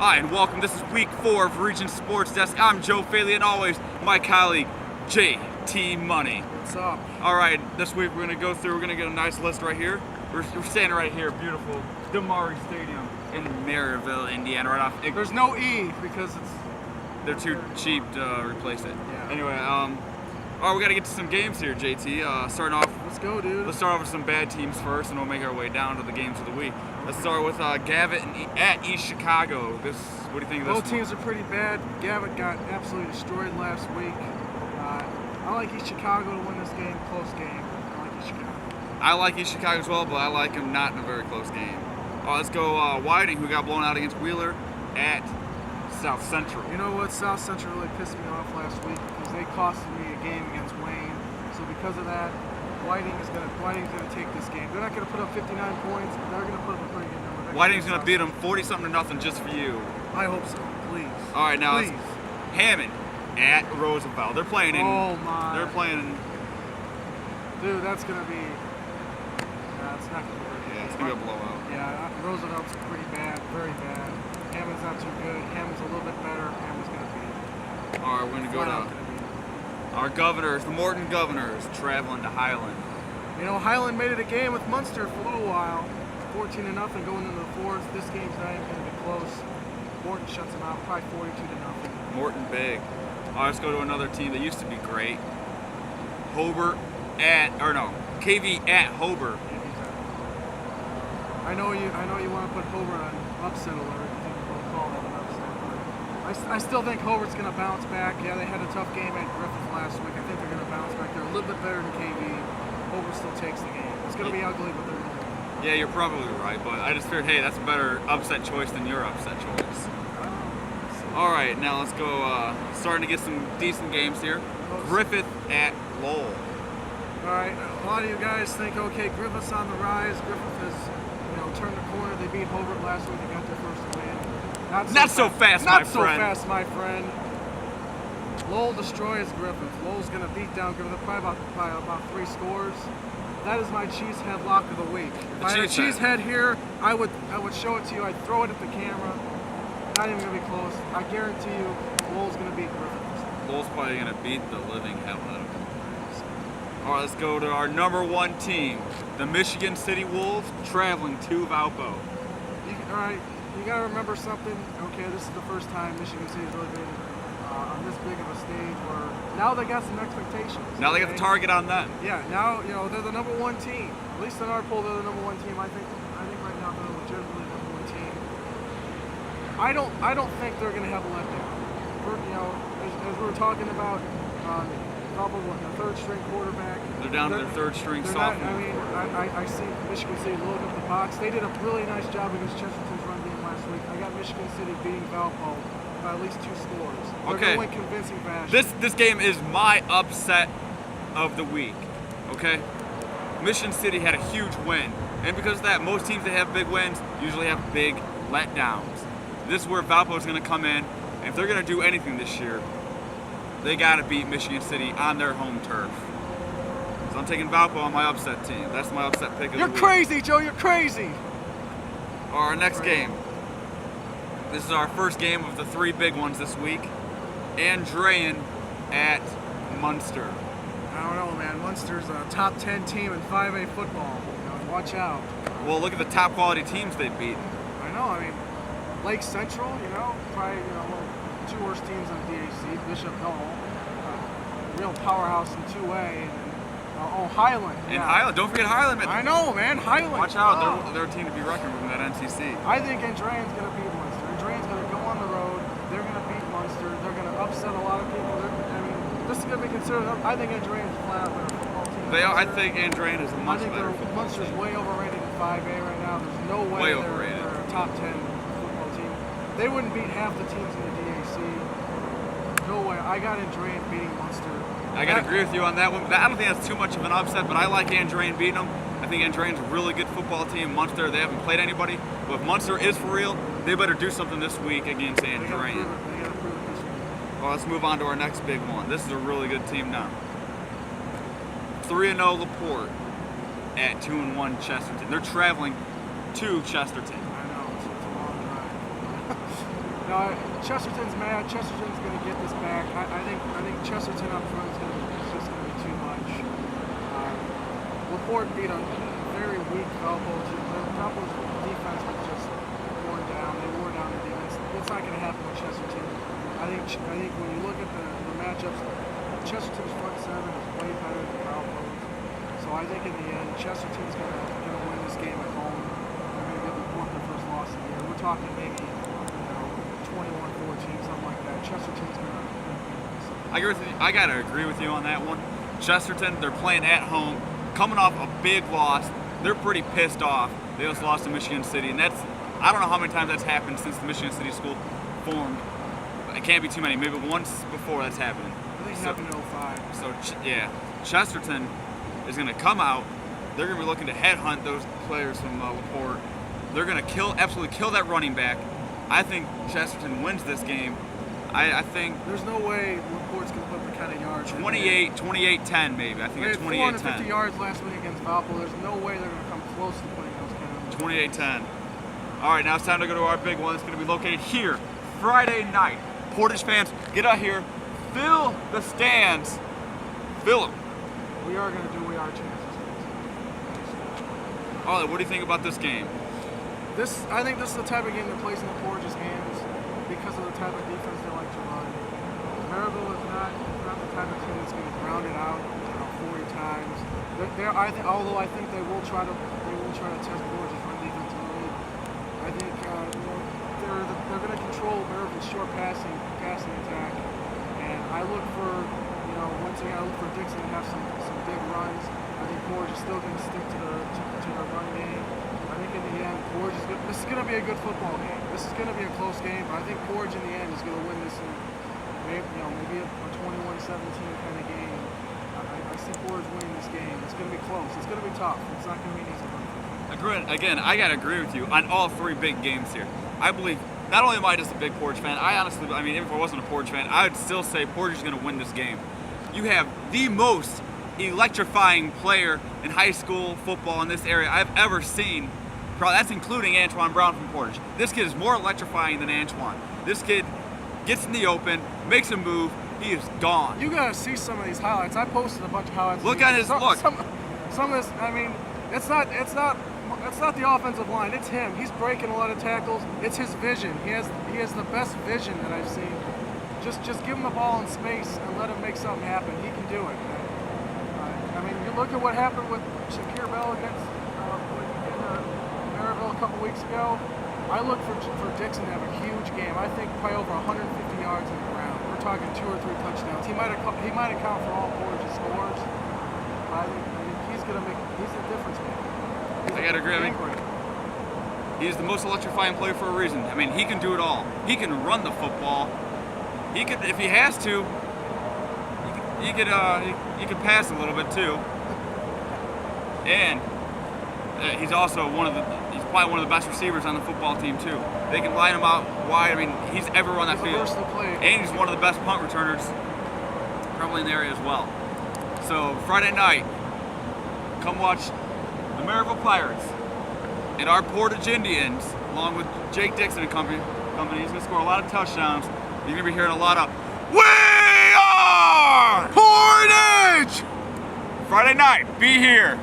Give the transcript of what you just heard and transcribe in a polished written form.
Hi, and welcome. This is week 4 of Region Sportsdesk. I'm Joe Faley, and always my colleague, JT Money. What's up? All right, this week we're going to go through, we're going to get a nice list right here. We're standing right here, beautiful Demaree Stadium in Merrillville, Indiana, right off. There's no E because they're too cheap to replace it. Yeah. Anyway, all right, we got to get to some games here, JT. Starting off. Let's go, dude. Let's start off with some bad teams first, and we'll make our way down to the games of the week. Let's start with Gavitt at East Chicago. What do you think of this? Both teams are pretty bad. Gavitt got absolutely destroyed last week. I like East Chicago to win this game. Close game. I like East Chicago. I like East Chicago as well, but I like them not in a very close game. Let's go Whiting, who got blown out against Wheeler at South Central. You know what? South Central really pissed me off last week because they costed me a game against Wayne. So because of that, Whiting's gonna take this game. They're not gonna put up 59 points. They're gonna put up a pretty good number. Whiting's gonna beat them 40-something to nothing just for you. I hope so. Please. All right, now please. It's Hammond at Roosevelt. They're playing in. Oh my. They're playing in. Dude, that's gonna be. It's not gonna be very good. Yeah, it's gonna be a blowout. Yeah, Roosevelt's pretty bad, very bad. Hammond's not too good. Hammond's a little bit better. Hammond's gonna beat. All right, we're gonna go to our Governors, the Morton Governors, traveling to Highland. You know, Highland made it a game with Munster for a little while. 14-0 going into the fourth. This game's not even gonna be close. Morton shuts them out, probably 42-0. Morton big. All right, let's go to another team that used to be great. Hobart KV at Hobart. I know you want to put Hobart on upset alert. I think we'll call that an upset. But I still think Hobart's going to bounce back. Yeah, they had a tough game at Griffith last week. I think they're going to bounce back. They're a little bit better than KV. Hobart still takes the game. It's going to be ugly, but they're going to win. Yeah, you're probably right, but I just figured, hey, that's a better upset choice than your upset choice. All right, now let's go. Starting to get some decent games here. Griffith at Lowell. All right, a lot of you guys think, okay, Griffith's on the rise. Griffith has, turned the corner. They beat Hobart last week. They got their first win. Not so fast, my friend. Not so fast, my friend. Lowell destroys Griffith. Lowell's going to beat down Griffith by about 3 scores. That is my cheesehead lock of the week. If I had a cheesehead here, I would show it to you. I'd throw it at the camera. Not even going to be close. I guarantee you, Lowell's going to beat Griffith. Lowell's probably going to beat the living hell out of him. All right, let's go to our number 1 team, the Michigan City Wolves, traveling to Valpo. All right, you got to remember something. Okay, this is the first time Michigan City's really been on this big of a stage where now they got some expectations. Now they got the target on them. Yeah, now they're the number 1 team. At least in our poll, they're the number 1 team. I think right now they're legitimately the number 1 team. I don't think they're going to have a letdown. As we were talking about, probably the 3rd string quarterback. They're down to their 3rd string sophomore. I see Michigan City loading up the box. They did a really nice job against Chesterton's run game last week. I got Michigan City beating Valpo by at least 2 scores. They're going to win convincing fashion. This game is my upset of the week. Okay, Michigan City had a huge win, and because of that, most teams that have big wins usually have big letdowns. This is where Valpo is going to come in, and if they're going to do anything this year, they got to beat Michigan City on their home turf. So I'm taking Valpo on my upset team. That's my upset pick of the week. You're crazy, Joe. You're crazy. Our next game. This is our first game of the 3 big ones this week. Andrean at Munster. I don't know, man. Munster's a top 10 team in 5A football. Watch out. Well, look at the top quality teams they've beaten. I know. I mean, Lake Central, probably one of the 2 worst teams in DAC. Bishop Hall, real powerhouse in 2A. And Highland. And Highland. Don't forget Highland. I know, man. Highland. Watch out. They're a team to be reckoned with in that NCC. I think Andrean's going to beat Munster. Andrean's going to go on the road. They're going to beat Munster. They're going to upset a lot of people. This is going to be considered. I think Andrean's flat out better football team. I think Andrean is a much better football team. Munster's way overrated in 5A right now. There's no way they're a top 10 football team. They wouldn't beat half the teams in the DAC. No way. I got Andrean beating Munster. I got to agree with you on that one. I don't think that's too much of an upset, but I like Andrean beating them. I think Andrean's a really good football team. Munster, they haven't played anybody. But if Munster is for real, they better do something this week against Andrean. They got to prove it this week. Well, let's move on to our next big one. This is a really good team now. 3-0 LaPorte at 2-1 Chesterton. They're traveling to Chesterton. I know, it's a long drive. No, Chesterton's mad. Chesterton's going to get this back. I think Chesterton up front is just going to be too much. LaPorte beat a very weak Valpo's. Valpo's defense was just worn down. They wore down the defense. It's not going to happen with Chesterton. I think when you look at the matchups, Chesterton's front seven is way better than Valpo's. So I think in the end, Chesterton's going to win this game at home. They're going to give LaPorte their first loss of the year. We're talking maybe 21-14, something like that. Chesterton's going to. I gotta agree with you on that one. Chesterton, they're playing at home, coming off a big loss. They're pretty pissed off. They just lost to Michigan City, and I don't know how many times that's happened since the Michigan City school formed. It can't be too many. Maybe once before that's happened. I think it happened in 05. So yeah, Chesterton is gonna come out. They're gonna be looking to headhunt those players from LaPorte. They're gonna absolutely kill that running back. I think Chesterton wins this game. I think there's no way LaPorte's going to put the kind of yards. 28-10 maybe. I think it's 28-10. 450 yards last week against Valpo. There's no way they're going to come close to putting those kind of 28-10. All right, now it's time to go to our big one. It's going to be located here, Friday night. Portage fans, get out here, fill the stands, fill them. We are going to do our chances. Ollie, what do you think about this game? I think this is the type of game that plays in the Portage's hands because of the type of defense they like to run. Merrillville is not the type of team that's going to ground it out 40 times. Although I think they will try to test Portage's run defense early. I think they're going to control Merrillville's short passing attack, and I look for once again I look for Dixon to have some big runs. I think Portage is still going to stick to the run game. I think in the end, Portage this is going to be a good football game. This is going to be a close game, but I think Portage in the end is going to win this in maybe a 21-17 kind of game. I see Portage winning this game. It's going to be close. It's going to be tough. It's not going to be an easy one. Again, I got to agree with you on all three big games here. I believe not only am I just a big Portage fan, even if I wasn't a Portage fan, I would still say Portage is going to win this game. You have the most electrifying player in high school football in this area I've ever seen. That's including Antoine Brown from Portage. This kid is more electrifying than Antoine. This kid gets in the open, makes a move, he is gone. You gotta see some of these highlights. I posted a bunch of highlights. Look at his look. Some of this. I mean, it's not the offensive line. It's him. He's breaking a lot of tackles. It's his vision. He has the best vision that I've seen. Just give him the ball in space and let him make something happen. He can do it. I mean, you look at what happened with Shakir Bell against Merrillville a couple weeks ago. I look for Dixon to have a huge game. I think probably over 150 yards on the ground. We're talking 2 or 3 touchdowns. He might account for all Portage's scores. But I think he's a difference maker. I gotta agree. He's the most electrifying player for a reason. I mean, he can do it all. He can run the football. He could, if he has to. He could pass a little bit too. And he's also he's probably one of the best receivers on the football team too. They can line him out wide. I mean, he's everywhere on that field. And he's one of the best punt returners probably in the area as well. So Friday night, come watch the Merrillville Pirates and our Portage Indians, along with Jake Dixon and company. He's going to score a lot of touchdowns. You're going to be hearing a lot of "We are Portage!" Friday night, be here.